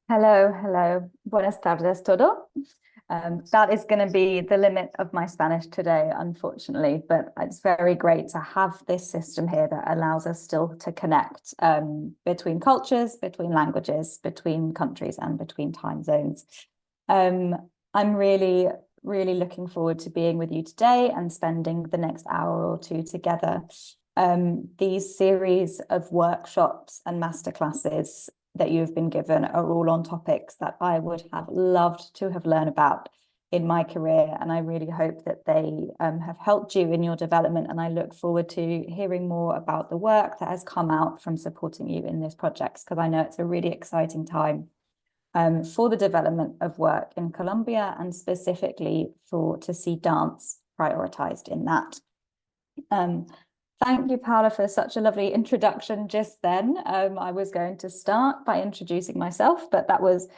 Hello, hello. Buenas tardes, todo. That is going to be the limit of my Spanish today, unfortunately, but it's very great to have this system here that allows us still to connect between cultures, between languages, between countries, and between time zones. I'm really, really looking forward to being with you today and spending the next hour or two together. These series of workshops and masterclasses that you've been given are all on topics that I would have loved to have learned about in my career. And I really hope that they have helped you in your development. And I look forward to hearing more about the work that has come out from supporting you in this project, because I know it's a really exciting time for the development of work in Colombia, and specifically to see dance prioritized in that. Thank you, Paula, for such a lovely introduction just then. I was going to start by introducing myself, but that was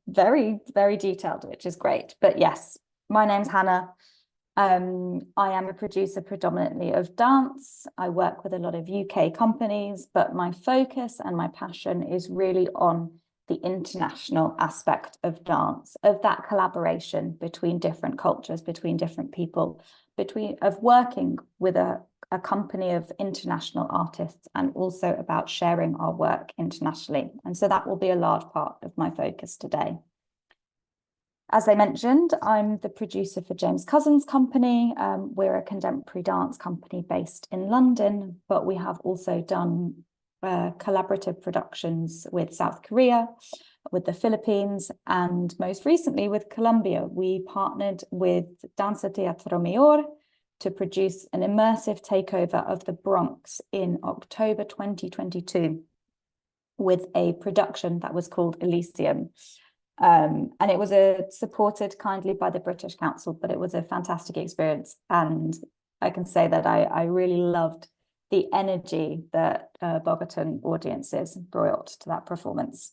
very, very detailed, which is great. But yes, my name's Hannah. I am a producer predominantly of dance. I work with a lot of UK companies, but my focus and my passion is really on the international aspect of dance, of that collaboration between different cultures, between different people, of working with a company of international artists, and also about sharing our work internationally. And so that will be a large part of my focus today. As I mentioned, I'm the producer for James Cousins' company. We're a contemporary dance company based in London, but we have also done collaborative productions with South Korea, with the Philippines, and most recently with Colombia. We partnered with Danza Teatro Mayor to produce an immersive takeover of the Bronx in October 2022 with a production that was called Elysium. And it was supported kindly by the British Council, but it was a fantastic experience. And I can say that I really loved the energy that Bogotan audiences brought to that performance.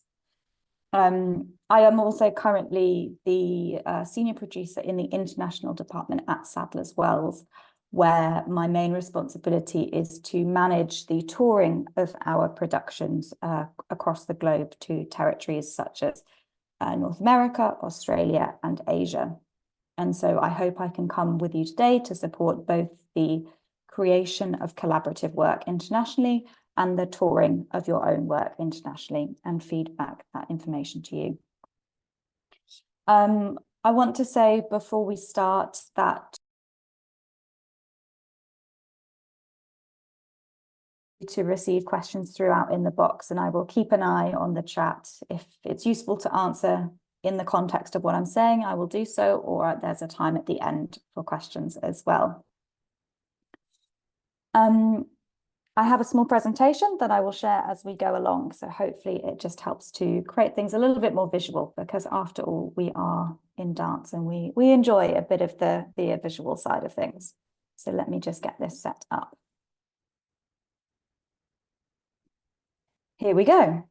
I am also currently the senior producer in the international department at Sadler's Wells, where my main responsibility is to manage the touring of our productions across the globe to territories such as North America, Australia, and Asia. And so I hope I can come with you today to support both the creation of collaborative work internationally and the touring of your own work internationally, and feed back that information to you. I want to say before we start that to receive questions throughout in the box, and I will keep an eye on the chat. If it's useful to answer in the context of what I'm saying, I will do so, or there's a time at the end for questions as well. I have a small presentation that I will share as we go along, so hopefully it just helps to create things a little bit more visual, because after all, we are in dance and we enjoy a bit of the visual side of things. So let me just get this set up. Here we go.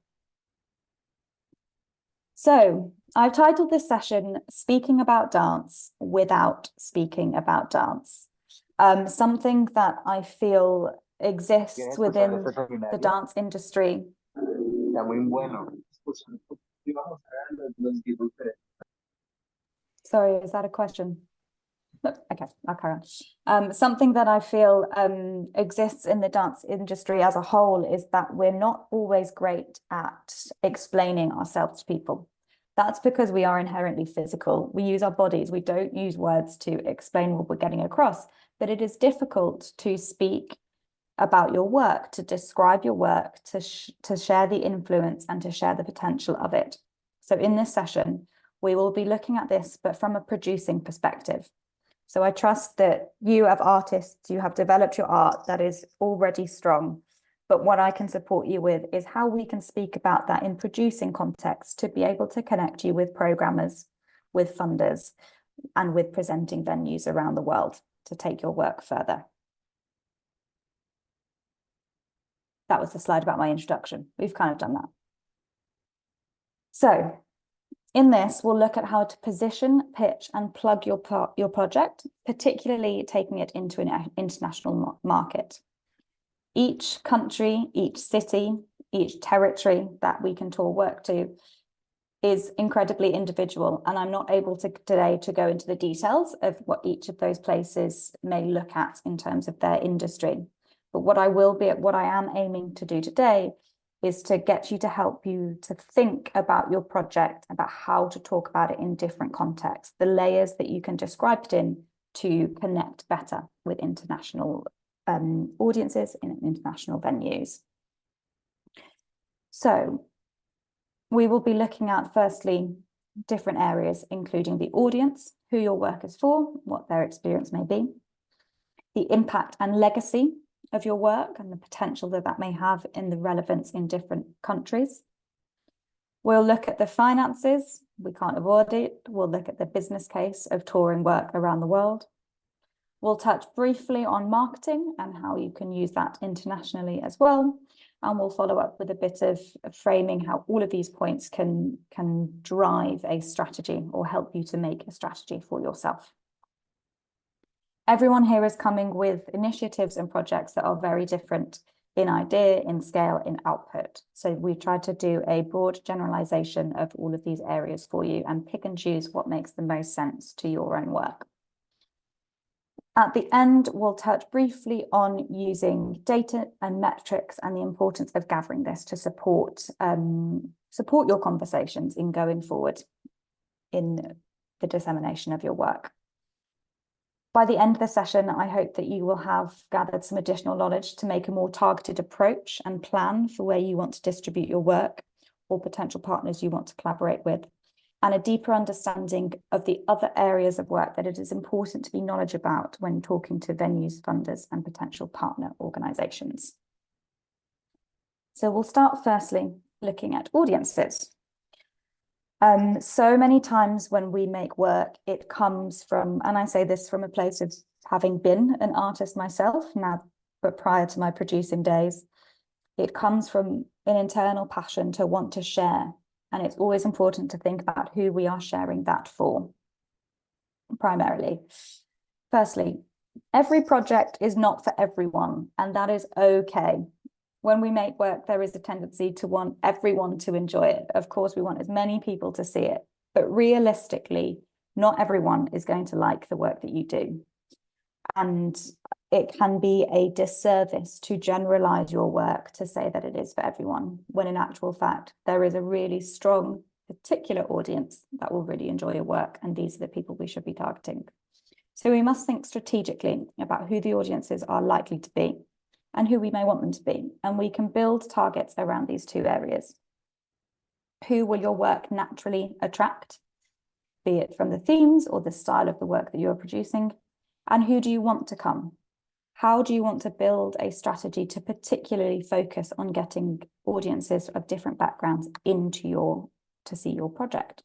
So I've titled this session, Speaking About Dance Without Speaking About Dance. Something that I feel exists within the dance industry. Sorry, is that a question? No, okay, I'll carry on. Something that I feel exists in the dance industry as a whole is that we're not always great at explaining ourselves to people. That's because we are inherently physical. We use our bodies. We don't use words to explain what we're getting across, but it is difficult to speak about your work, to describe your work, to share the influence and to share the potential of it. So in this session, we will be looking at this, but from a producing perspective. So I trust that you, as artists, you have developed your art that is already strong. But what I can support you with is how we can speak about that in producing context to be able to connect you with programmers, with funders, and with presenting venues around the world to take your work further. That was the slide about my introduction. We've kind of done that. So in this, we'll look at how to position, pitch, and plug your project, particularly taking it into an international market. Each country, each city, each territory that we can tour work to is incredibly individual, and I'm not able to today to go into the details of what each of those places may look at in terms of their industry. But what I am aiming to do today is to get you to help you to think about your project, about how to talk about it in different contexts, the layers that you can describe it in to connect better with international audiences in international venues. So we will be looking at, firstly, different areas, including the audience, who your work is for, what their experience may be, the impact and legacy of your work and the potential that that may have in the relevance in different countries. We'll look at the finances, we can't avoid it. We'll look at the business case of touring work around the world. We'll touch briefly on marketing and how you can use that internationally as well. And we'll follow up with a bit of framing how all of these points can drive a strategy or help you to make a strategy for yourself. Everyone here is coming with initiatives and projects that are very different in idea, in scale, in output. So we tried to do a broad generalization of all of these areas for you and pick and choose what makes the most sense to your own work. At the end, we'll touch briefly on using data and metrics and the importance of gathering this to support your conversations in going forward in the dissemination of your work. By the end of the session, I hope that you will have gathered some additional knowledge to make a more targeted approach and plan for where you want to distribute your work or potential partners you want to collaborate with, and a deeper understanding of the other areas of work that it is important to be knowledgeable about when talking to venues, funders, and potential partner organisations. So we'll start firstly looking at audiences. So many times when we make work, it comes from, and I say this from a place of having been an artist myself now, but prior to my producing days, it comes from an internal passion to want to share. And it's always important to think about who we are sharing that for, primarily. Firstly, every project is not for everyone, and that is okay. When we make work, there is a tendency to want everyone to enjoy it. Of course, we want as many people to see it, but realistically, not everyone is going to like the work that you do. And it can be a disservice to generalize your work to say that it is for everyone, when in actual fact, there is a really strong particular audience that will really enjoy your work, and these are the people we should be targeting. So we must think strategically about who the audiences are likely to be and who we may want them to be, and we can build targets around these two areas. Who will your work naturally attract, be it from the themes or the style of the work that you are producing, and who do you want to come? How do you want to build a strategy to particularly focus on getting audiences of different backgrounds into to see your project?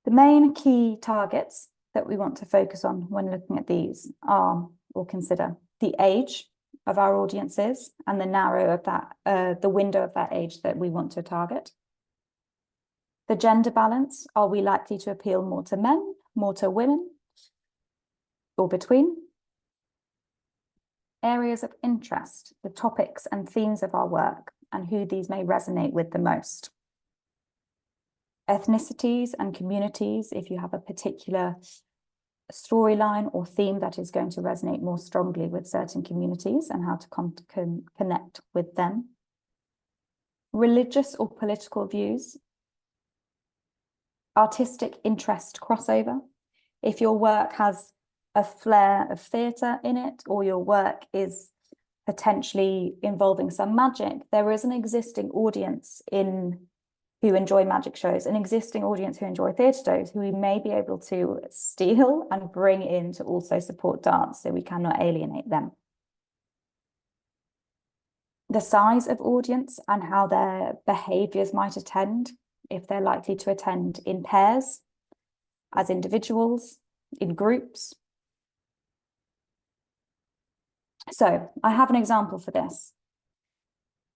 The main key targets that we want to focus on when looking at these are, or consider, the age of our audiences and the narrow of that, the window of that age that we want to target. The gender balance, are we likely to appeal more to men, more to women, or between? Areas of interest, the topics and themes of our work, and who these may resonate with the most. Ethnicities and communities, if you have a particular storyline or theme that is going to resonate more strongly with certain communities and how to connect with them. Religious or political views. Artistic interest crossover. If your work has a flair of theatre in it, or your work is potentially involving some magic, there is an existing audience who enjoy magic shows, an existing audience who enjoy theatre shows, who we may be able to steal and bring in to also support dance, so we cannot alienate them. The size of audience and how their behaviours might attend, if they're likely to attend in pairs, as individuals, in groups. So I have an example for this.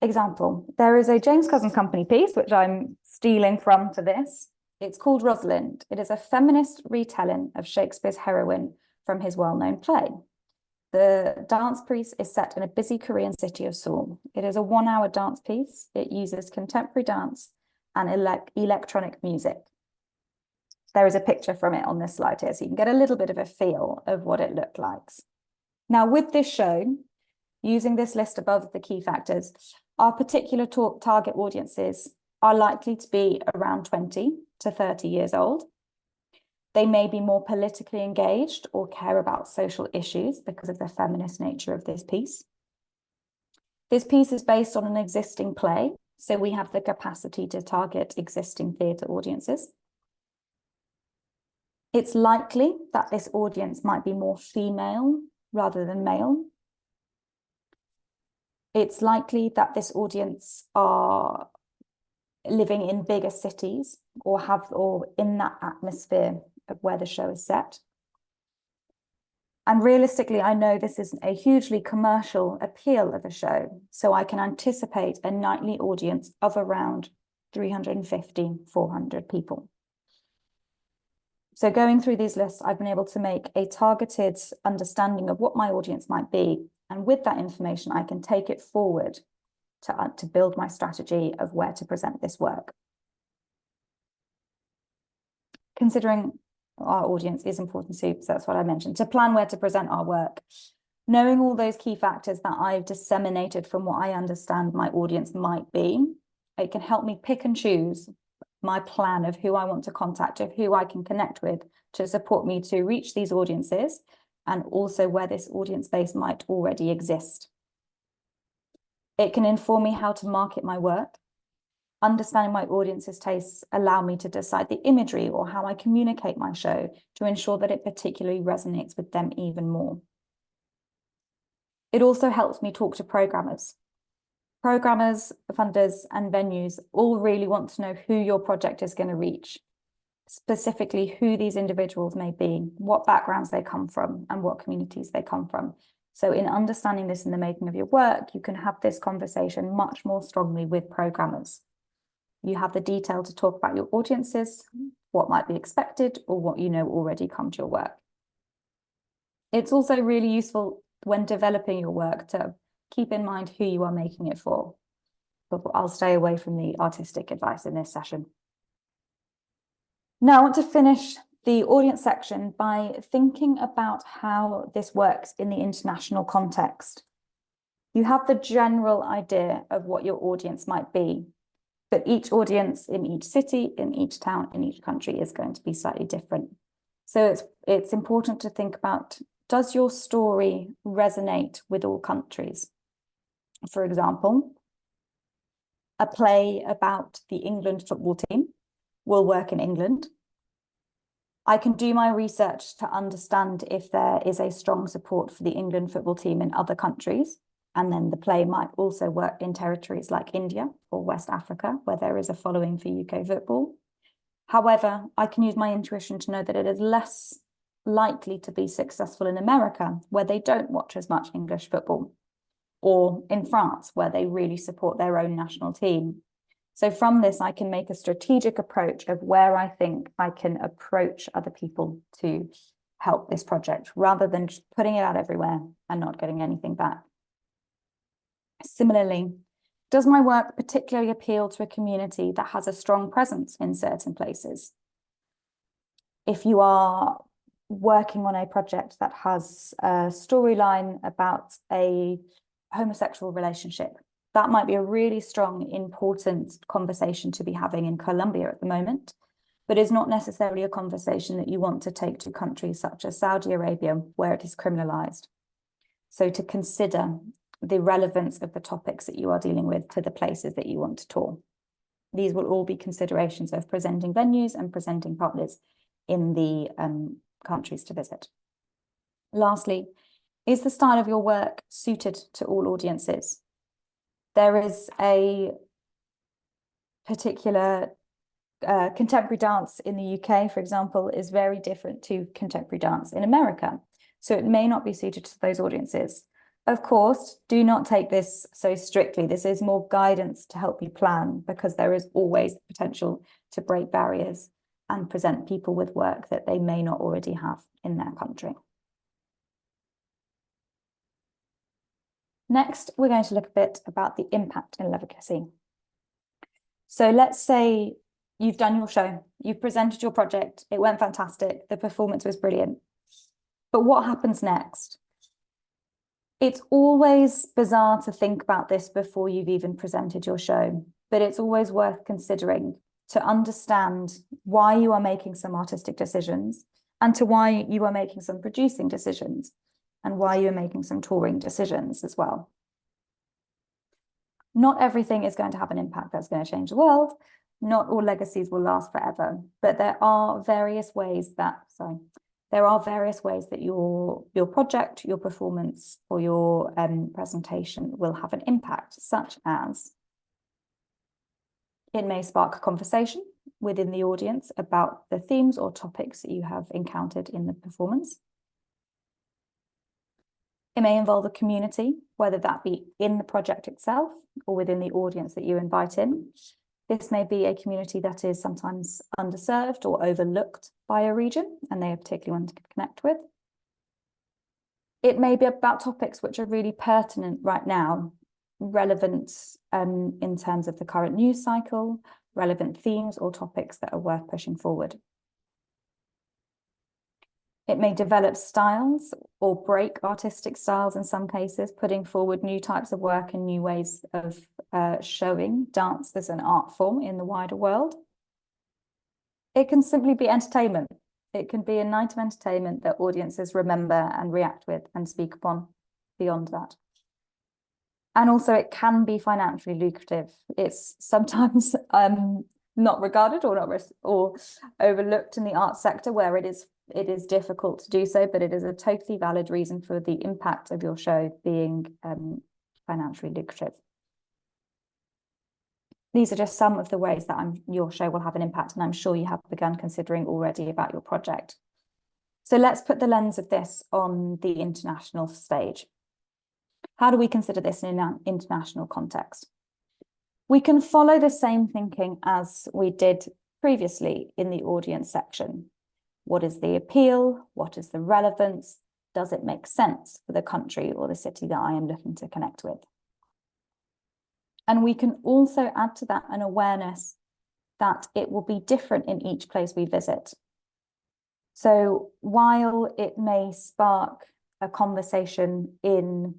There is a James Cousin Company piece, which I'm stealing from for this. It's called Rosalind. It is a feminist retelling of Shakespeare's heroine from his well-known play. The dance piece is set in a busy Korean city of Seoul. It is a 1-hour dance piece. It uses contemporary dance and electronic music. There is a picture from it on this slide here, so you can get a little bit of a feel of what it looked like. Now, with this show, using this list above the key factors, our particular target audiences are likely to be around 20 to 30 years old. They may be more politically engaged or care about social issues because of the feminist nature of this piece. This piece is based on an existing play, so we have the capacity to target existing theatre audiences. It's likely that this audience might be more female rather than male. It's likely that this audience are living in bigger cities or in that atmosphere of where the show is set. And realistically, I know this isn't a hugely commercial appeal of a show, so I can anticipate a nightly audience of around 350, 400 people. So going through these lists, I've been able to make a targeted understanding of what my audience might be. And with that information, I can take it forward to build my strategy of where to present this work. Considering our audience is important too, so that's what I mentioned, to plan where to present our work. Knowing all those key factors that I've disseminated from what I understand my audience might be, it can help me pick and choose my plan of who I want to contact, of who I can connect with to support me to reach these audiences, and also where this audience base might already exist. It can inform me how to market my work. Understanding my audience's tastes allow me to decide the imagery or how I communicate my show to ensure that it particularly resonates with them even more. It also helps me talk to programmers. Programmers, funders, and venues all really want to know who your project is going to reach, specifically who these individuals may be, what backgrounds they come from, and what communities they come from. So in understanding this in the making of your work, you can have this conversation much more strongly with programmers. You have the detail to talk about your audiences, what might be expected, or what you know already come to your work. It's also really useful when developing your work to keep in mind who you are making it for. But I'll stay away from the artistic advice in this session. Now I want to finish the audience section by thinking about how this works in the international context. You have the general idea of what your audience might be, but each audience in each city, in each town, in each country is going to be slightly different. So it's important to think about, does your story resonate with all countries? For example, a play about the England football team will work in England. I can do my research to understand if there is a strong support for the England football team in other countries. And then the play might also work in territories like India or West Africa, where there is a following for UK football. However, I can use my intuition to know that it is less likely to be successful in America, where they don't watch as much English football, or in France, where they really support their own national team. So from this, I can make a strategic approach of where I think I can approach other people to help this project, rather than just putting it out everywhere and not getting anything back. Similarly, does my work particularly appeal to a community that has a strong presence in certain places? If you are working on a project that has a storyline about a homosexual relationship, that might be a really strong, important conversation to be having in Colombia at the moment, but is not necessarily a conversation that you want to take to countries such as Saudi Arabia, where it is criminalized. So to consider the relevance of the topics that you are dealing with to the places that you want to tour. These will all be considerations of presenting venues and presenting partners in the countries to visit. Lastly, is the style of your work suited to all audiences? There is a particular contemporary dance in the UK, for example, is very different to contemporary dance in America. So it may not be suited to those audiences. Of course, do not take this so strictly. This is more guidance to help you plan, because there is always the potential to break barriers and present people with work that they may not already have in their country. Next, we're going to look a bit about the impact in advocacy. So let's say you've done your show, you've presented your project, it went fantastic, the performance was brilliant. But what happens next? It's always bizarre to think about this before you've even presented your show, but it's always worth considering to understand why you are making some artistic decisions and to why you are making some producing decisions and why you're making some touring decisions as well. Not everything is going to have an impact that's going to change the world. Not all legacies will last forever, but there are various ways that, your project, your performance, or your presentation will have an impact, such as it may spark a conversation within the audience about the themes or topics that you have encountered in the performance. It may involve a community, whether that be in the project itself or within the audience that you invite in. This may be a community that is sometimes underserved or overlooked by a region, and they particularly want to connect with. It may be about topics which are really pertinent right now, relevant in terms of the current news cycle, relevant themes or topics that are worth pushing forward. It may develop styles or break artistic styles in some cases, putting forward new types of work and new ways of showing dance as an art form in the wider world. It can simply be entertainment. It can be a night of entertainment that audiences remember and react with and speak upon beyond that. And also it can be financially lucrative. It's sometimes not regarded or overlooked in the arts sector where it is difficult to do so, but it is a totally valid reason for the impact of your show being financially lucrative. These are just some of the ways that your show will have an impact, and I'm sure you have begun considering already about your project. So let's put the lens of this on the international stage. How do we consider this in an international context? We can follow the same thinking as we did previously in the audience section. What is the appeal? What is the relevance? Does it make sense for the country or the city that I am looking to connect with? And we can also add to that an awareness that it will be different in each place we visit. So while it may spark a conversation in,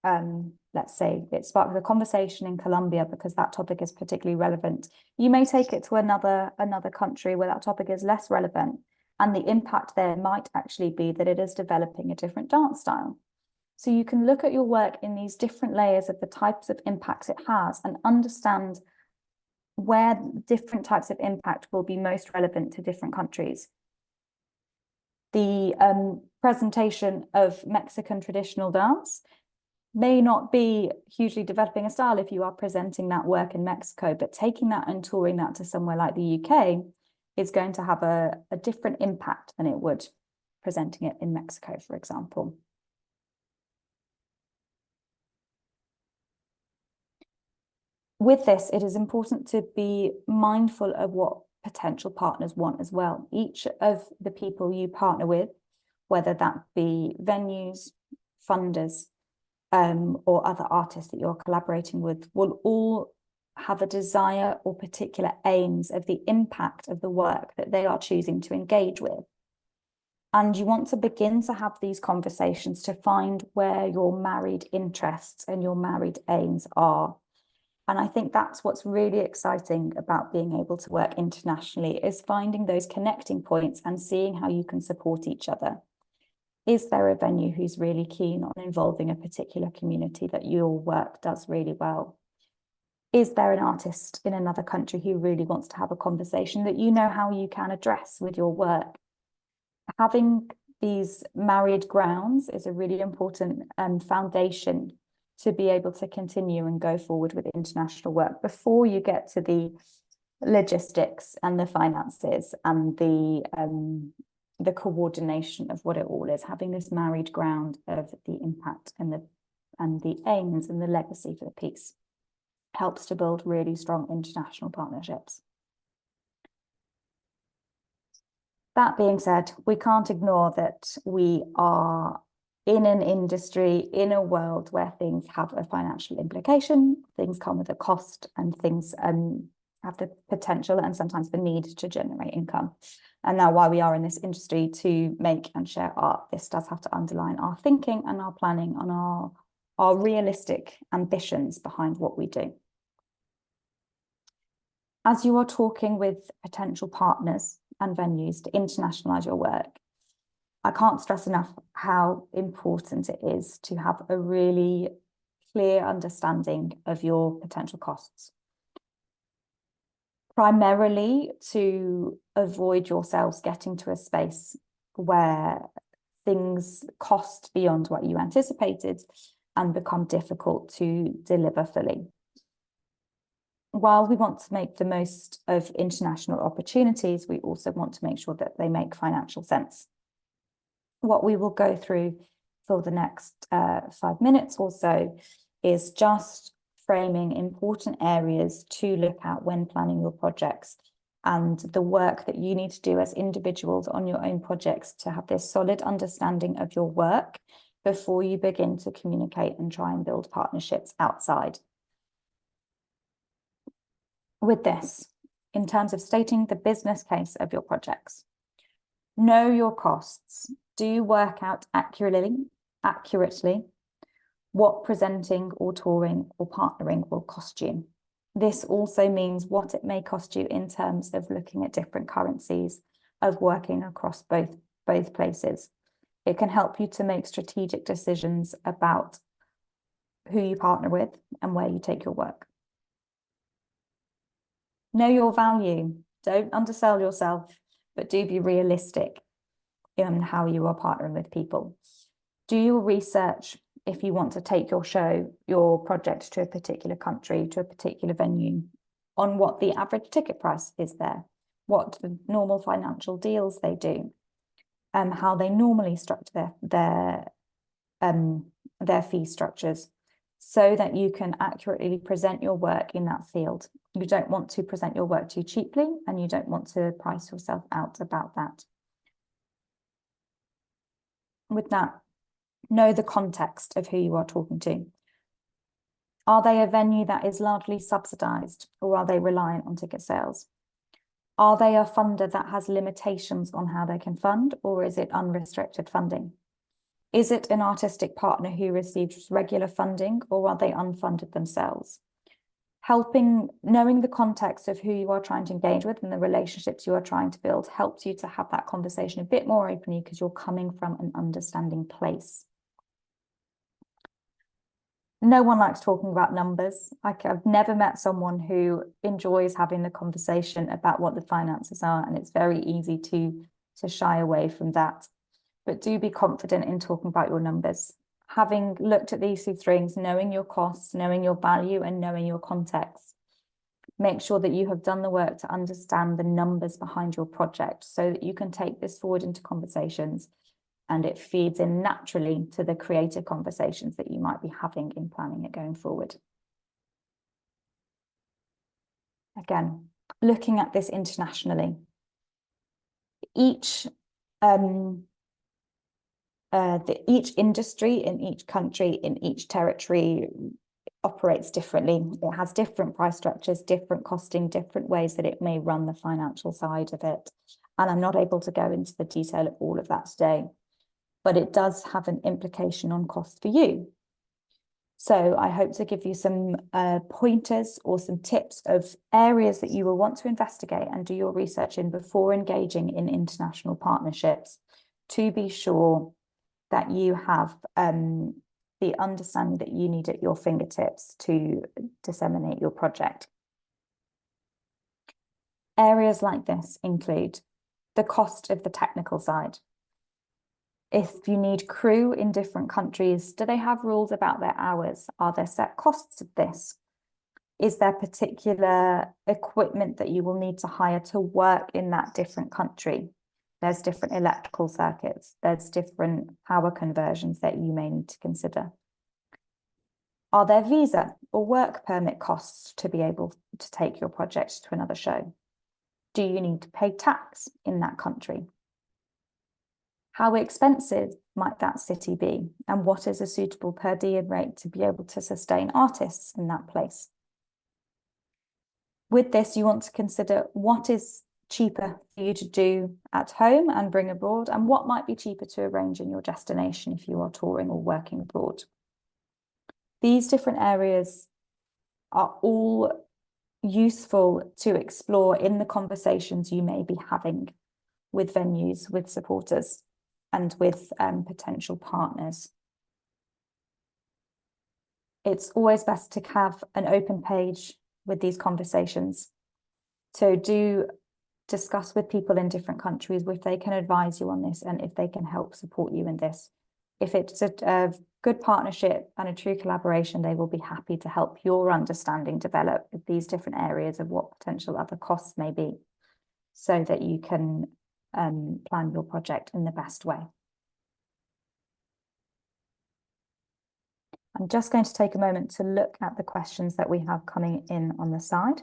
let's say it sparked a conversation in Colombia because that topic is particularly relevant, you may take it to another country where that topic is less relevant. And the impact there might actually be that it is developing a different dance style. So you can look at your work in these different layers of the types of impacts it has and understand where different types of impact will be most relevant to different countries. The presentation of Mexican traditional dance may not be hugely developing a style if you are presenting that work in Mexico, but taking that and touring that to somewhere like the UK is going to have a different impact than it would presenting it in Mexico, for example. With this, it is important to be mindful of what potential partners want as well. Each of the people you partner with, whether that be venues, funders, or other artists that you're collaborating with, will all have a desire or particular aims of the impact of the work that they are choosing to engage with. And you want to begin to have these conversations to find where your married interests and your married aims are. And I think that's what's really exciting about being able to work internationally, is finding those connecting points and seeing how you can support each other. Is there a venue who's really keen on involving a particular community that your work does really well? Is there an artist in another country who really wants to have a conversation that you know how you can address with your work? Having these married grounds is a really important foundation to be able to continue and go forward with international work before you get to the logistics and the finances and the coordination of what it all is. Having this married ground of the impact and the aims and the legacy for the piece helps to build really strong international partnerships. That being said, we can't ignore that we are in an industry, in a world where things have a financial implication, things come with a cost, and things have the potential and sometimes the need to generate income. And now while we are in this industry to make and share art, this does have to underline our thinking and our planning and our realistic ambitions behind what we do. As you are talking with potential partners and venues to internationalize your work, I can't stress enough how important it is to have a really clear understanding of your potential costs. Primarily to avoid yourselves getting to a space where things cost beyond what you anticipated and become difficult to deliver fully. While we want to make the most of international opportunities, we also want to make sure that they make financial sense. What we will go through for the next 5 minutes or so is just framing important areas to look at when planning your projects and the work that you need to do as individuals on your own projects to have this solid understanding of your work before you begin to communicate and try and build partnerships outside. With this, in terms of stating the business case of your projects, know your costs. Do work out accurately what presenting or touring or partnering will cost you. This also means what it may cost you in terms of looking at different currencies, of working across both places. It can help you to make strategic decisions about who you partner with and where you take your work. Know your value. Don't undersell yourself, but do be realistic in how you are partnering with people. Do your research if you want to take your show, your project to a particular country, to a particular venue, on what the average ticket price is there, what the normal financial deals they do, how they normally structure their fee structures, so that you can accurately present your work in that field. You don't want to present your work too cheaply, and you don't want to price yourself out about that. With that, know the context of who you are talking to. Are they a venue that is largely subsidized, or are they reliant on ticket sales? Are they a funder that has limitations on how they can fund, or is it unrestricted funding? Is it an artistic partner who receives regular funding, or are they unfunded themselves? Knowing the context of who you are trying to engage with and the relationships you are trying to build helps you to have that conversation a bit more openly because you're coming from an understanding place. No one likes talking about numbers. I've never met someone who enjoys having the conversation about what the finances are, and it's very easy to shy away from that. But do be confident in talking about your numbers. Having looked at these 2 things, knowing your costs, knowing your value, and knowing your context, make sure that you have done the work to understand the numbers behind your project so that you can take this forward into conversations and it feeds in naturally to the creative conversations that you might be having in planning it going forward. Again, looking at this internationally, each industry in each country, in each territory operates differently. It has different price structures, different costing, different ways that it may run the financial side of it. And I'm not able to go into the detail of all of that today, but it does have an implication on cost for you. So I hope to give you some pointers or some tips of areas that you will want to investigate and do your research in before engaging in international partnerships, to be sure that you have the understanding that you need at your fingertips to disseminate your project. Areas like this include the cost of the technical side. If you need crew in different countries, do they have rules about their hours? Are there set costs of this? Is there particular equipment that you will need to hire to work in that different country? There's different electrical circuits. There's different power conversions that you may need to consider. Are there visa or work permit costs to be able to take your project to another show? Do you need to pay tax in that country? How expensive might that city be? And what is a suitable per diem rate to be able to sustain artists in that place? With this, you want to consider what is cheaper for you to do at home and bring abroad, and what might be cheaper to arrange in your destination if you are touring or working abroad. These different areas are all useful to explore in the conversations you may be having with venues, with supporters, and with potential partners. It's always best to have an open page with these conversations. So do discuss with people in different countries if they can advise you on this and if they can help support you in this. If it's a good partnership and a true collaboration, they will be happy to help your understanding develop these different areas of what potential other costs may be, so that you can plan your project in the best way. I'm just going to take a moment to look at the questions that we have coming in on the side.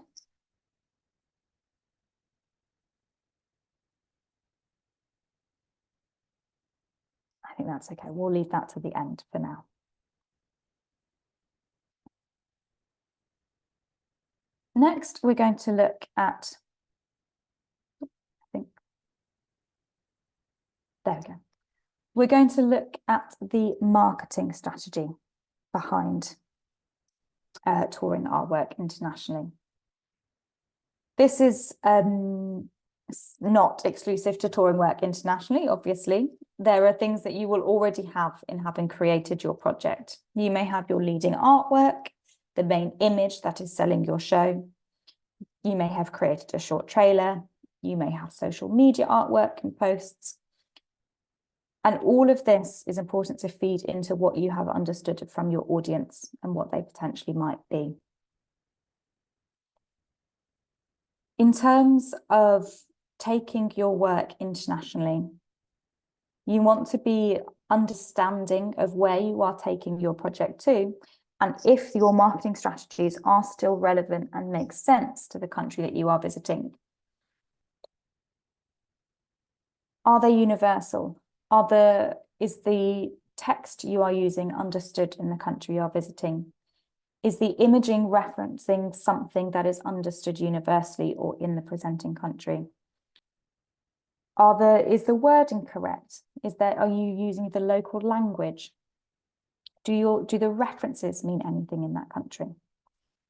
I think that's okay. We'll leave that to the end for now. Next, we're going to look at, there we go. We're going to look at the marketing strategy behind touring artwork internationally. This is not exclusive to touring work internationally, obviously. There are things that you will already have in having created your project. You may have your leading artwork, the main image that is selling your show. You may have created a short trailer. You may have social media artwork and posts. And all of this is important to feed into what you have understood from your audience and what they potentially might be. In terms of taking your work internationally, you want to be understanding of where you are taking your project to, and if your marketing strategies are still relevant and make sense to the country that you are visiting. Are they universal? Is the text you are using understood in the country you are visiting? Is the imaging referencing something that is understood universally or in the presenting country? Is the wording correct? Are you using the local language? Do the references mean anything in that country?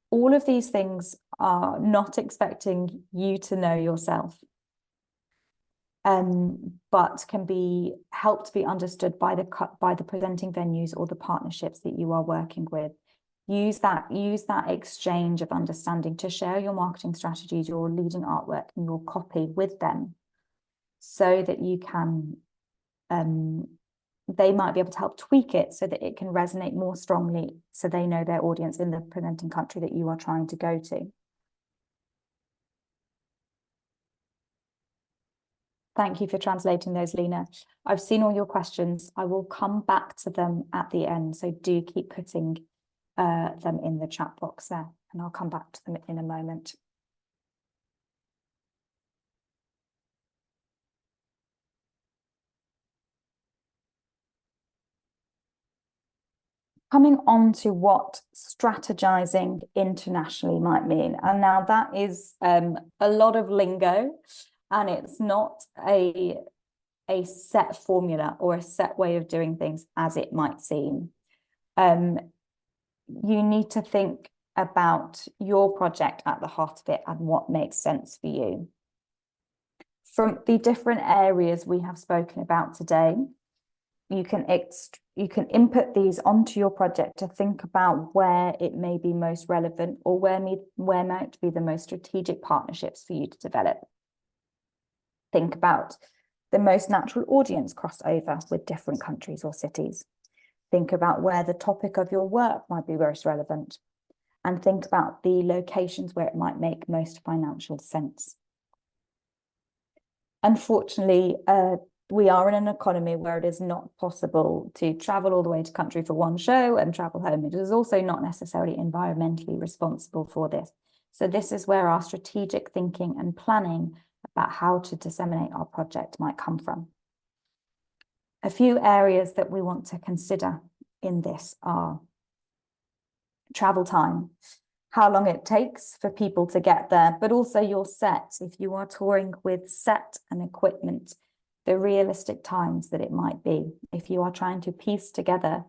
All of these things are not expecting you to know yourself, but can be helped to be understood by the presenting venues or the partnerships that you are working with. Use that exchange of understanding to share your marketing strategies, your leading artwork, and your copy with them, so that you can, they might be able to help tweak it so that it can resonate more strongly, so they know their audience in the presenting country that you are trying to go to. Thank you for translating those, Lena. I've seen all your questions. I will come back to them at the end, so do keep putting them in the chat box there, and I'll come back to them in a moment. Coming on to what strategizing internationally might mean. And now that is a lot of lingo, and it's not a set formula or a set way of doing things as it might seem. You need to think about your project at the heart of it and what makes sense for you. From the different areas we have spoken about today, you can input these onto your project to think about where it may be most relevant, or where might be the most strategic partnerships for you to develop. Think about the most natural audience crossover with different countries or cities. Think about where the topic of your work might be most relevant, and think about the locations where it might make most financial sense. Unfortunately, we are in an economy where it is not possible to travel all the way to country for one show and travel home. It is also not necessarily environmentally responsible for this. So this is where our strategic thinking and planning about how to disseminate our project might come from. A few areas that we want to consider in this are travel time. how long it takes for people to get there, but also your set. If you are touring with set and equipment, the realistic times that it might be. If you are trying to piece together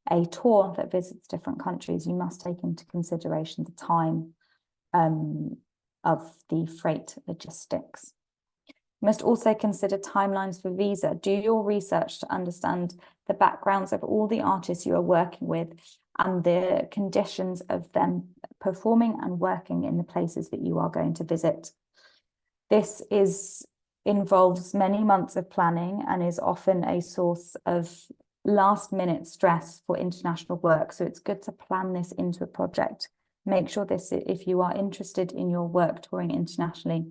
a tour that visits different countries, you must take into consideration the time of the freight logistics. You must also consider timelines for visa. Do your research to understand the backgrounds of all the artists you are working with and the conditions of them performing and working in the places that you are going to visit. This involves many months of planning and is often a source of last-minute stress for international work. So it's good to plan this into a project. Make sure this, if you are interested in your work touring internationally,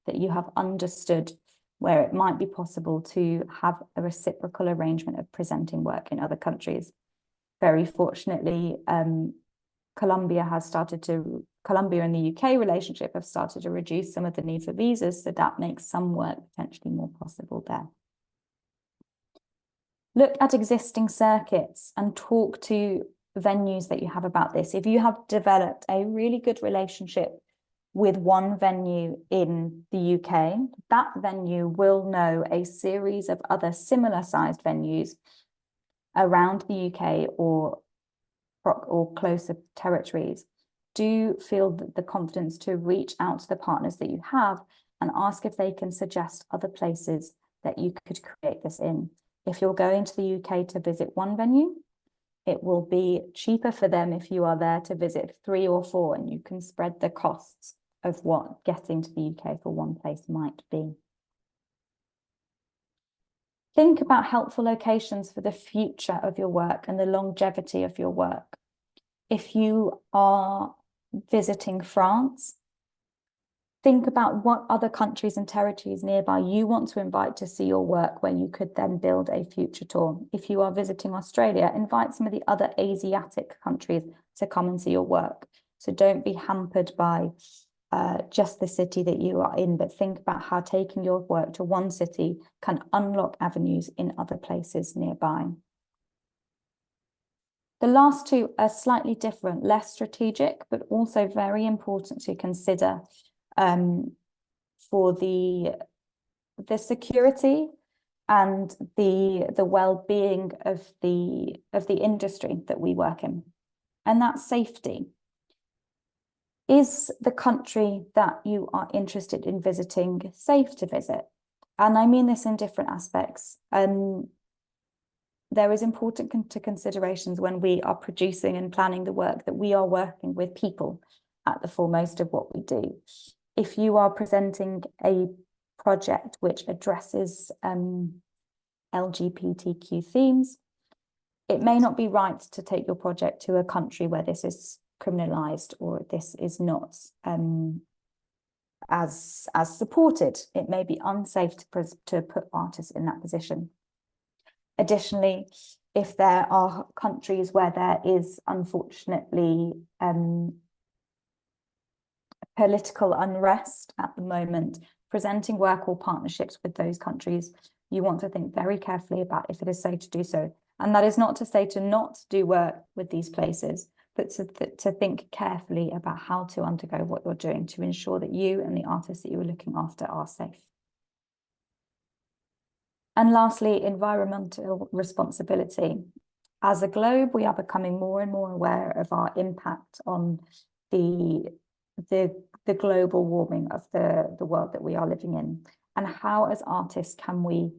that you have understood where it might be possible to have a reciprocal arrangement of presenting work in other countries. Very fortunately, Colombia and the UK relationship have started to reduce some of the need for visas, so that makes some work potentially more possible there. Look at existing circuits and talk to venues that you have about this. If you have developed a really good relationship with one venue in the UK, that venue will know a series of other similar sized venues around the UK or closer territories. Do feel the confidence to reach out to the partners that you have and ask if they can suggest other places that you could create this in. If you're going to the UK to visit one venue, it will be cheaper for them if you are there to visit 3 or 4, and you can spread the costs of what getting to the UK for one place might be. Think about helpful locations for the future of your work and the longevity of your work. If you are visiting France, think about what other countries and territories nearby you want to invite to see your work, where you could then build a future tour. If you are visiting Australia, invite some of the other Asiatic countries to come and see your work. So don't be hampered by just the city that you are in, but think about how taking your work to one city can unlock avenues in other places nearby. The last two are slightly different, less strategic, but also very important to consider for the security and the well-being of the industry that we work in, and that's safety. Is the country that you are interested in visiting safe to visit? And I mean this in different aspects. There is important considerations when we are producing and planning the work that we are working with people at the foremost of what we do. If you are presenting a project which addresses LGBTQ themes, it may not be right to take your project to a country where this is criminalized or this is not as supported. It may be unsafe to put artists in that position. Additionally, if there are countries where there is unfortunately political unrest at the moment, presenting work or partnerships with those countries, you want to think very carefully about if it is safe to do so. And that is not to say to not do work with these places, but to think carefully about how to undergo what you're doing to ensure that you and the artists that you are looking after are safe. And lastly, environmental responsibility. As a globe, we are becoming more and more aware of our impact on the global warming of the world that we are living in. And how, as artists, can we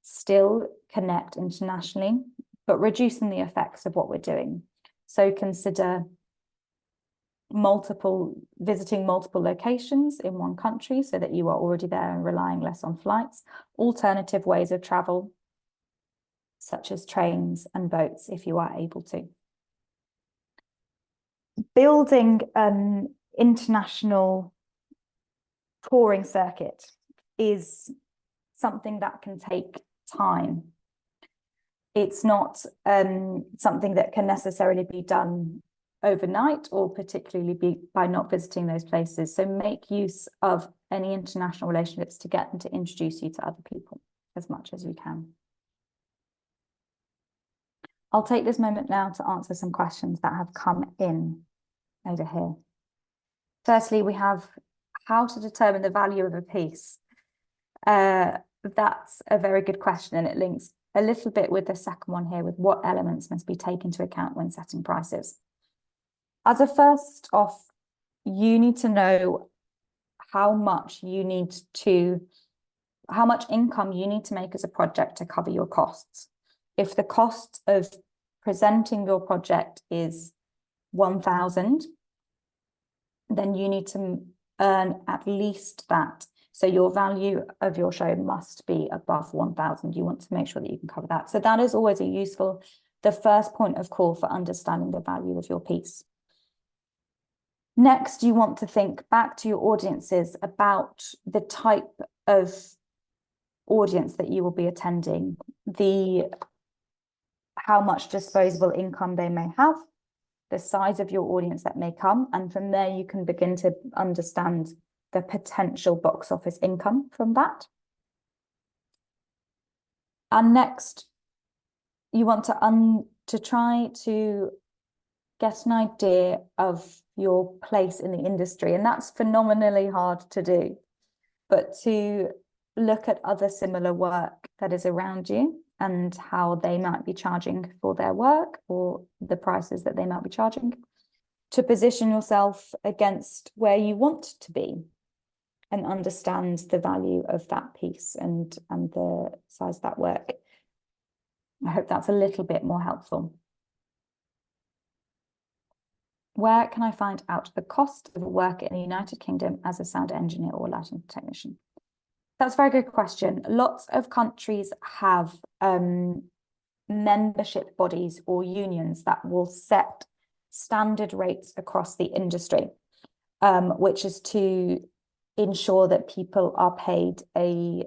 still connect internationally, but reducing the effects of what we're doing? So consider visiting multiple locations in one country so that you are already there and relying less on flights. Alternative ways of travel, such as trains and boats, if you are able to. Building an international touring circuit is something that can take time. It's not something that can necessarily be done overnight, or particularly by not visiting those places. So make use of any international relationships to get them to introduce you to other people as much as you can. I'll take this moment now to answer some questions that have come in over here. Firstly, we have how to determine the value of a piece. That's a very good question, and it links a little bit with the second one here, with what elements must be taken into account when setting prices. As a first off, you need to know how much income you need to make as a project to cover your costs. If the cost of presenting your project is 1,000, then you need to earn at least that. So your value of your show must be above 1,000. You want to make sure that you can cover that. So that is always the first point of call for understanding the value of your piece. Next, you want to think back to your audiences about the type of audience that you will be attending, how much disposable income they may have, the size of your audience that may come, and from there you can begin to understand the potential box office income from that. And next, you want to try to get an idea of your place in the industry, and that's phenomenally hard to do, but to look at other similar work that is around you and how they might be charging for their work, or the prices that they might be charging, to position yourself against where you want to be and understand the value of that piece and the size of that work. I hope that's a little bit more helpful. Where can I find out the cost of work in the United Kingdom as a sound engineer or lighting technician? That's a very good question. Lots of countries have membership bodies or unions that will set standard rates across the industry, which is to ensure that people are paid a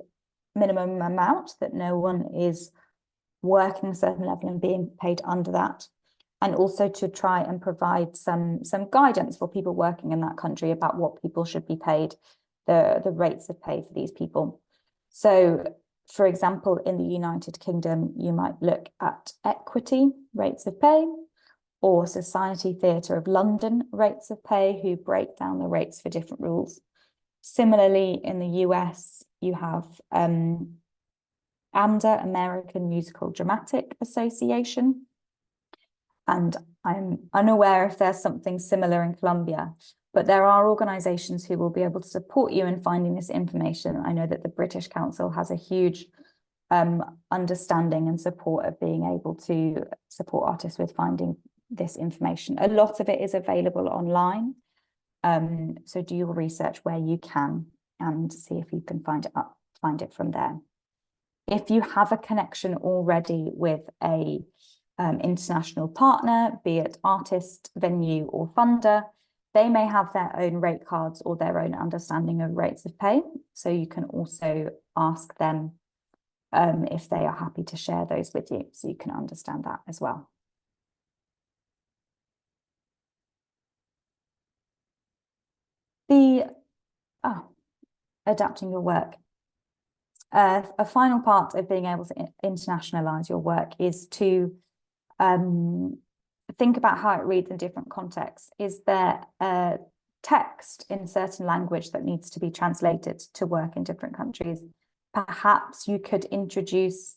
minimum amount, that no one is working a certain level and being paid under that, and also to try and provide some guidance for people working in that country about what people should be paid, the rates of pay for these people. So, for example, in the United Kingdom, you might look at Equity rates of pay, or Society Theatre of London rates of pay, who break down the rates for different rules. Similarly, in the US, you have AMDA, American Musical Dramatic Association. And I'm unaware if there's something similar in Colombia, but there are organisations who will be able to support you in finding this information. I know that the British Council has a huge understanding and support of being able to support artists with finding this information. A lot of it is available online. So do your research where you can and see if you can find it from there. If you have a connection already with a international partner, be it artist, venue, or funder, they may have their own rate cards or their own understanding of rates of pay. So you can also ask them if they are happy to share those with you, so you can understand that as well. Adapting your work. A final part of being able to internationalize your work is to think about how it reads in different contexts. Is there a text in certain language that needs to be translated to work in different countries? Perhaps you could introduce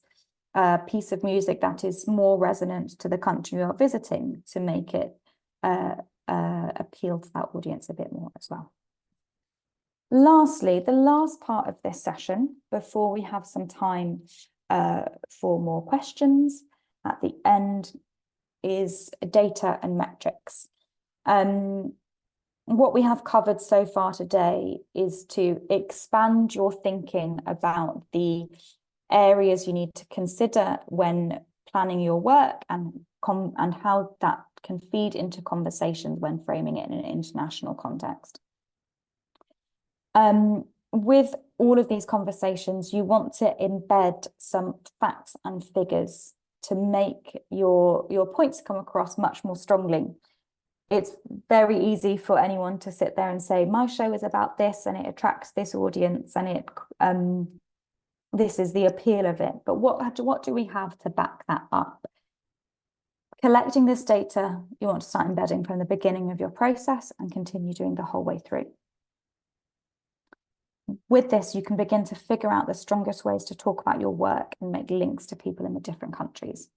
a piece of music that is more resonant to the country you're visiting to make it appeal to that audience a bit more as well. Lastly, the last part of this session, before we have some time for more questions at the end, is data and metrics. What we have covered so far today is to expand your thinking about the areas you need to consider when planning your work, and how that can feed into conversations when framing it in an international context. With all of these conversations, you want to embed some facts and figures to make your points come across much more strongly. It's very easy for anyone to sit there and say, my show is about this and it attracts this audience and this is the appeal of it. But what do we have to back that up? Collecting this data, you want to start embedding from the beginning of your process and continue doing the whole way through. With this, you can begin to figure out the strongest ways to talk about your work and make links to people in the different countries.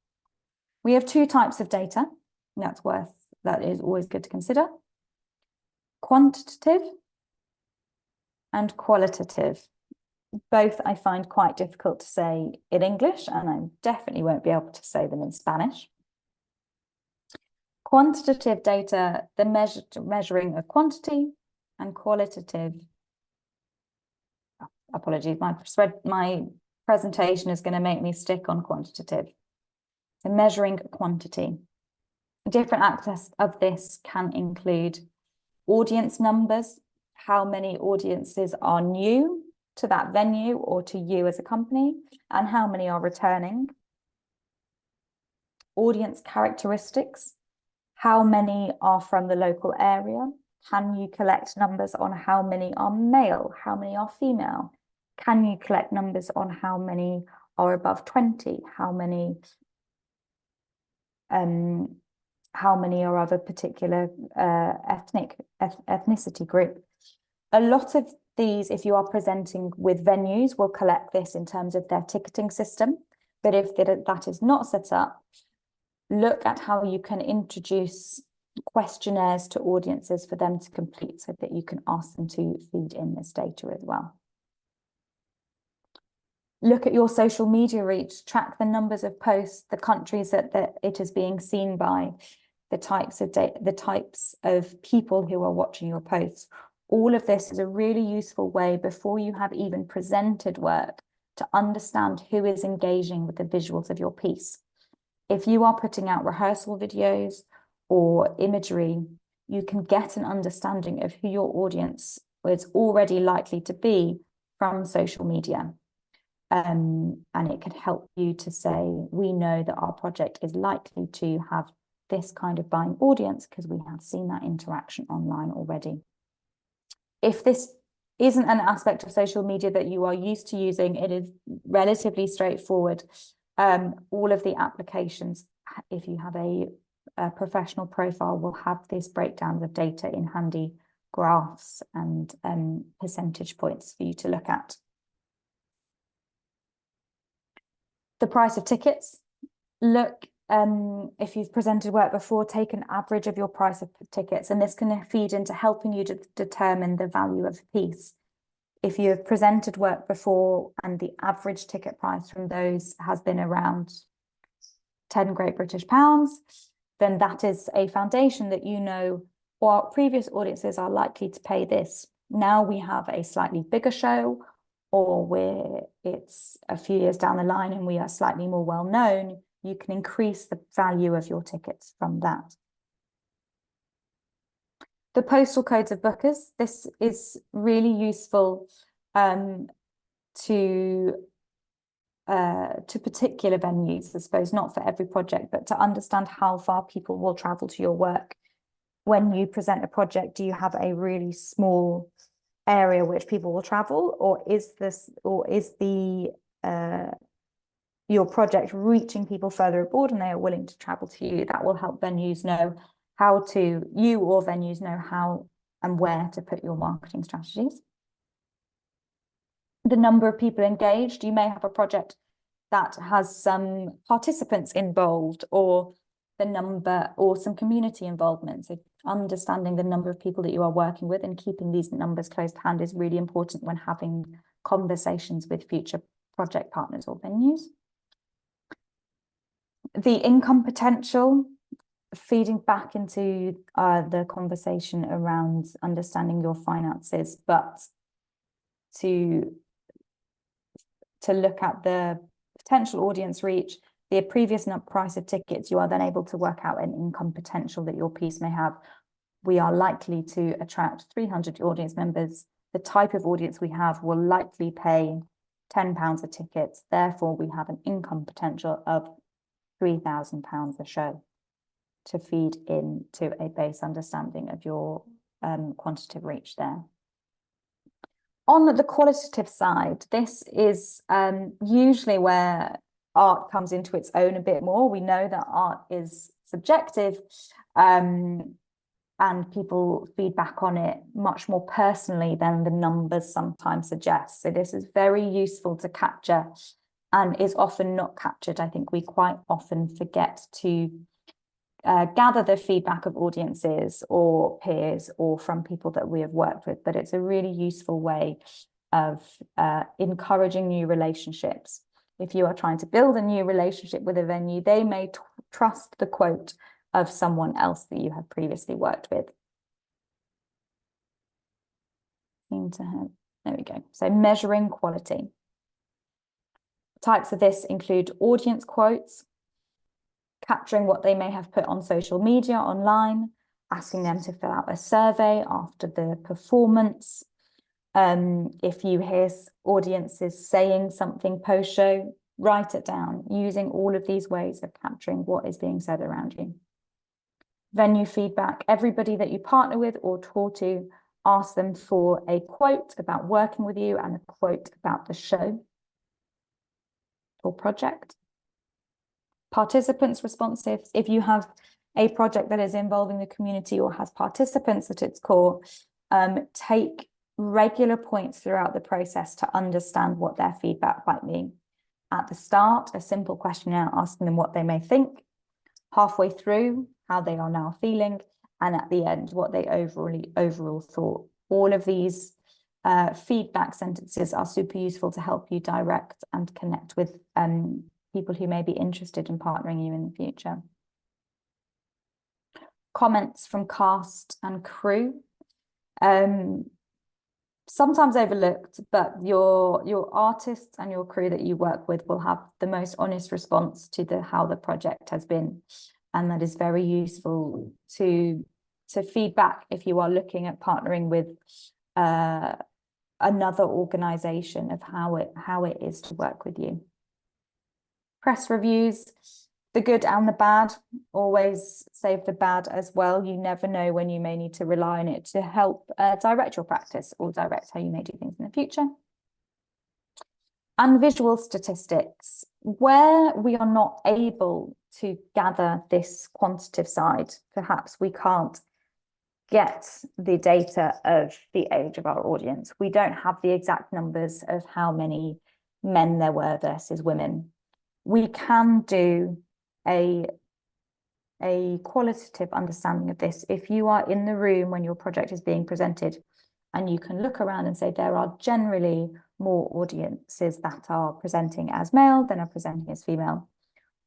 We have two types of data. That is always good to consider. Quantitative and qualitative. Both I find quite difficult to say in English, and I definitely won't be able to say them in Spanish. Quantitative data, the measuring of quantity, and qualitative, apologies, my presentation is going to make me stick on quantitative. So measuring quantity. Different aspects of this can include audience numbers, how many audiences are new to that venue or to you as a company, and how many are returning. Audience characteristics, how many are from the local area? Can you collect numbers on how many are male, how many are female? Can you collect numbers on how many are above 20? How many are of a particular ethnicity group? A lot of these, if you are presenting with venues, will collect this in terms of their ticketing system. But if that is not set up, look at how you can introduce questionnaires to audiences for them to complete so that you can ask them to feed in this data as well. Look at your social media reach, track the numbers of posts, the countries that it is being seen by, the types of people who are watching your posts. All of this is a really useful way before you have even presented work to understand who is engaging with the visuals of your piece. If you are putting out rehearsal videos or imagery, you can get an understanding of who your audience is already likely to be from social media. And it can help you to say, we know that our project is likely to have this kind of buying audience because we have seen that interaction online already. If this isn't an aspect of social media that you are used to using, it is relatively straightforward. All of the applications, if you have a professional profile, will have this breakdown of data in handy graphs and percentage points for you to look at. The price of tickets. Look, if you've presented work before, take an average of your price of tickets, and this can feed into helping you to determine the value of the piece. If you have presented work before and the average ticket price from those has been around 10 Great British pounds, then that is a foundation that you know what previous audiences are likely to pay this. Now we have a slightly bigger show, or where it's a few years down the line and we are slightly more well known, you can increase the value of your tickets from that. The postal codes of bookers. This is really useful to particular venues, I suppose, not for every project, but to understand how far people will travel to your work. When you present a project, do you have a really small area which people will travel, or is your project reaching people further abroad and they are willing to travel to you? That will help venues know venues know how and where to put your marketing strategies. The number of people engaged. You may have a project that has some participants involved, or the number, or some community involvement. So understanding the number of people that you are working with and keeping these numbers close to hand is really important when having conversations with future project partners or venues. The income potential, feeding back into the conversation around understanding your finances, but to look at the potential audience reach, the previous price of tickets, you are then able to work out an income potential that your piece may have. We are likely to attract 300 audience members. The type of audience we have will likely pay £10 a ticket. Therefore, we have an income potential of £3,000 a show to feed into a base understanding of your quantitative reach there. On the qualitative side, this is usually where art comes into its own a bit more. We know that art is subjective, and people feedback on it much more personally than the numbers sometimes suggest. So this is very useful to capture and is often not captured. I think we quite often forget to gather the feedback of audiences or peers or from people that we have worked with, but it's a really useful way of encouraging new relationships. If you are trying to build a new relationship with a venue, they may trust the quote of someone else that you have previously worked with. There we go. So measuring quality. Types of this include audience quotes, capturing what they may have put on social media, online, asking them to fill out a survey after the performance. If you hear audiences saying something post-show, write it down, using all of these ways of capturing what is being said around you. Venue feedback. Everybody that you partner with or tour to, ask them for a quote about working with you and a quote about the show or project. Participants' responses. If you have a project that is involving the community or has participants at its core, take regular points throughout the process to understand what their feedback might mean. At the start, a simple questionnaire asking them what they may think. Halfway through, how they are now feeling, and at the end, what they overall thought. All of these feedback sentences are super useful to help you direct and connect with people who may be interested in partnering you in the future. Comments from cast and crew. Sometimes overlooked, but your artists and your crew that you work with will have the most honest response to how the project has been. And that is very useful to feedback if you are looking at partnering with another organization of how it is to work with you. Press reviews, the good and the bad. Always save the bad as well. You never know when you may need to rely on it to help direct your practice or direct how you may do things in the future. And visual statistics, where we are not able to gather this quantitative side, perhaps we can't get the data of the age of our audience. We don't have the exact numbers of how many men there were versus women. We can do a qualitative understanding of this. If you are in the room when your project is being presented and you can look around and say there are generally more audiences that are presenting as male than are presenting as female,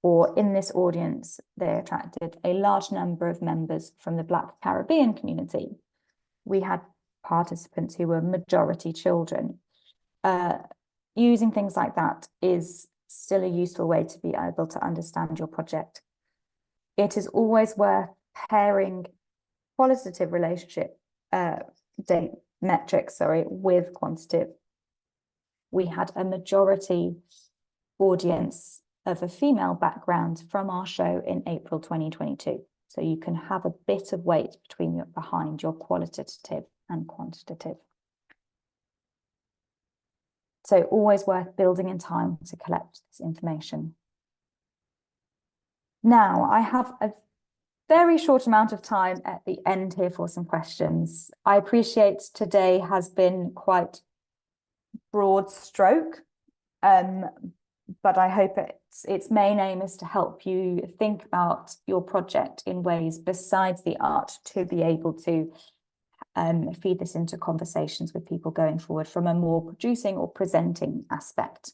or in this audience, they attracted a large number of members from the Black Caribbean community. We had participants who were majority children. Using things like that is still a useful way to be able to understand your project. It is always worth pairing qualitative relationship metrics, with quantitative. We had a majority audience of a female background from our show in April 2022. So you can have a bit of weight behind your qualitative and quantitative. So always worth building in time to collect this information. Now, I have a very short amount of time at the end here for some questions. I appreciate today has been quite broad stroke, but I hope its main aim is to help you think about your project in ways besides the art to be able to feed this into conversations with people going forward from a more producing or presenting aspect.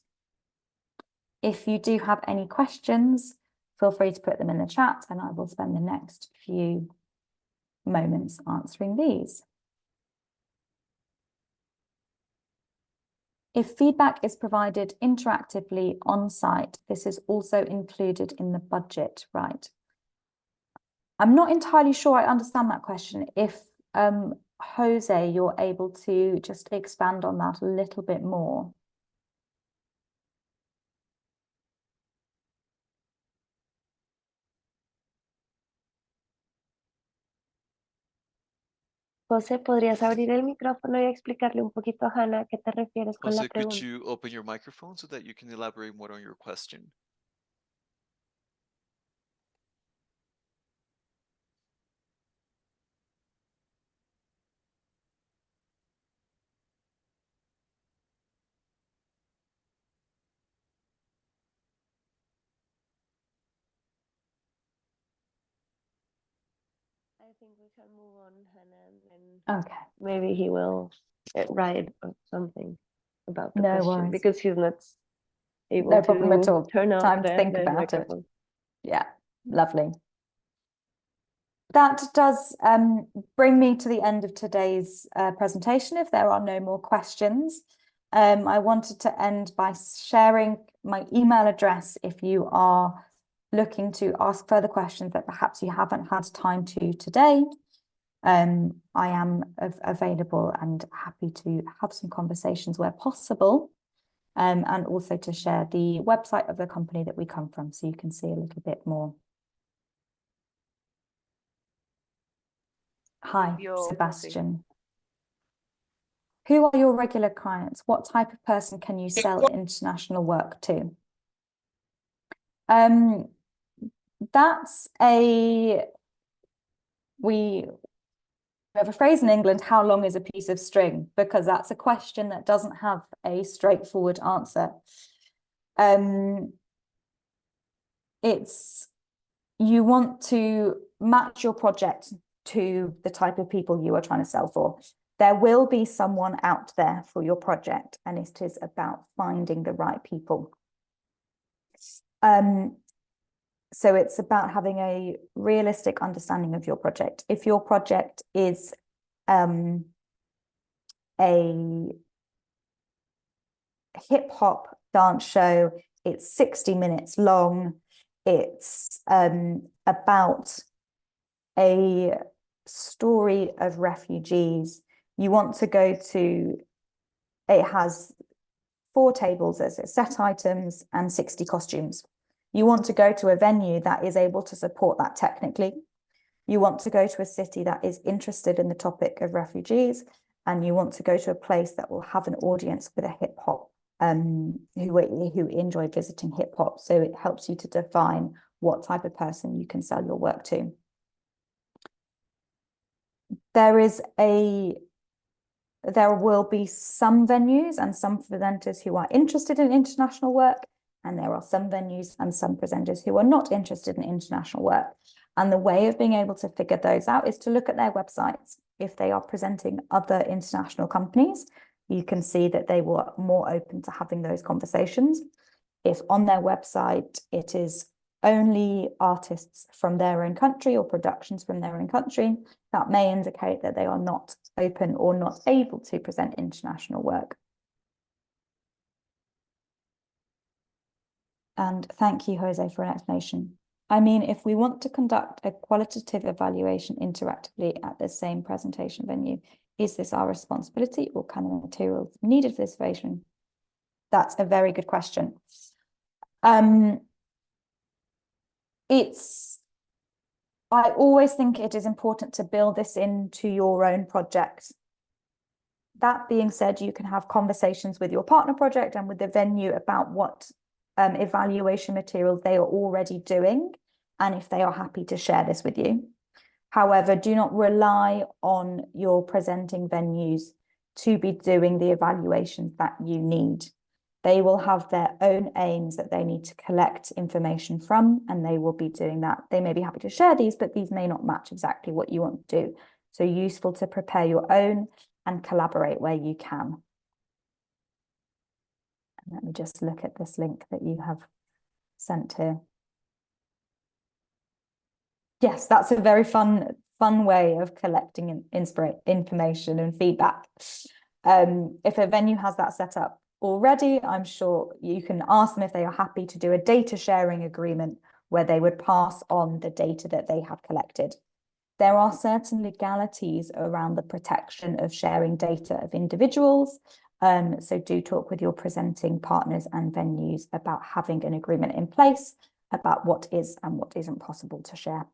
If you do have any questions, feel free to put them in the chat and I will spend the next few moments answering these. If feedback is provided interactively on site, this is also included in the budget, right? I'm not entirely sure I understand that question. If Jose, you're able to just expand on that a little bit more. José, ¿podrías abrir el micrófono y explicarle un poquito a Hannah a qué te refieres con la pregunta? Could you open your microphone so that you can elaborate more on your question? think we can move on, Hannah, and Okay. maybe he will write something about the No question worries. because he's not able No problem at to all. turn off Time to think the about it. microphone. Yeah, lovely. That does bring me to the end of today's presentation. If there are no more questions, I wanted to end by sharing my email address if you are looking to ask further questions that perhaps you haven't had time to today. I am available and happy to have some conversations where possible, and also to share the website of the company that we come from so you can see a little bit more. Hi, Sebastian. Who are your regular clients? What type of person can you sell international work to? We have a phrase in England, how long is a piece of string? Because that's a question that doesn't have a straightforward answer. You want to match your project to the type of people you are trying to sell for. There will be someone out there for your project, and it is about finding the right people. So it's about having a realistic understanding of your project. If your project is a hip hop dance show, it's 60 minutes long, it's about a story of refugees, you want to go to, it has 4 tables as set items and 60 costumes. You want to go to a venue that is able to support that technically. You want to go to a city that is interested in the topic of refugees, and you want to go to a place that will have an audience with a hip hop who enjoy visiting hip hop. So it helps you to define what type of person you can sell your work to. There will be some venues and some presenters who are interested in international work, and there are some venues and some presenters who are not interested in international work. And the way of being able to figure those out is to look at their websites. If they are presenting other international companies, you can see that they were more open to having those conversations. If on their website it is only artists from their own country or productions from their own country, that may indicate that they are not open or not able to present international work. And thank you, Jose, for an explanation. I mean, if we want to conduct a qualitative evaluation interactively at the same presentation venue, is this our responsibility, or can the materials needed for this evaluation? That's a very good question. I always think it is important to build this into your own project. That being said, you can have conversations with your partner project and with the venue about what evaluation materials they are already doing, and if they are happy to share this with you. However, do not rely on your presenting venues to be doing the evaluations that you need. They will have their own aims that they need to collect information from, and they will be doing that. They may be happy to share these, but these may not match exactly what you want to do. So useful to prepare your own and collaborate where you can. And let me just look at this link that you have sent here. Yes, that's a very fun way of collecting information and feedback. If a venue has that set up already, I'm sure you can ask them if they are happy to do a data sharing agreement where they would pass on the data that they have collected. There are certain legalities around the protection of sharing data of individuals. So do talk with your presenting partners and venues about having an agreement in place about what is and what isn't possible to share.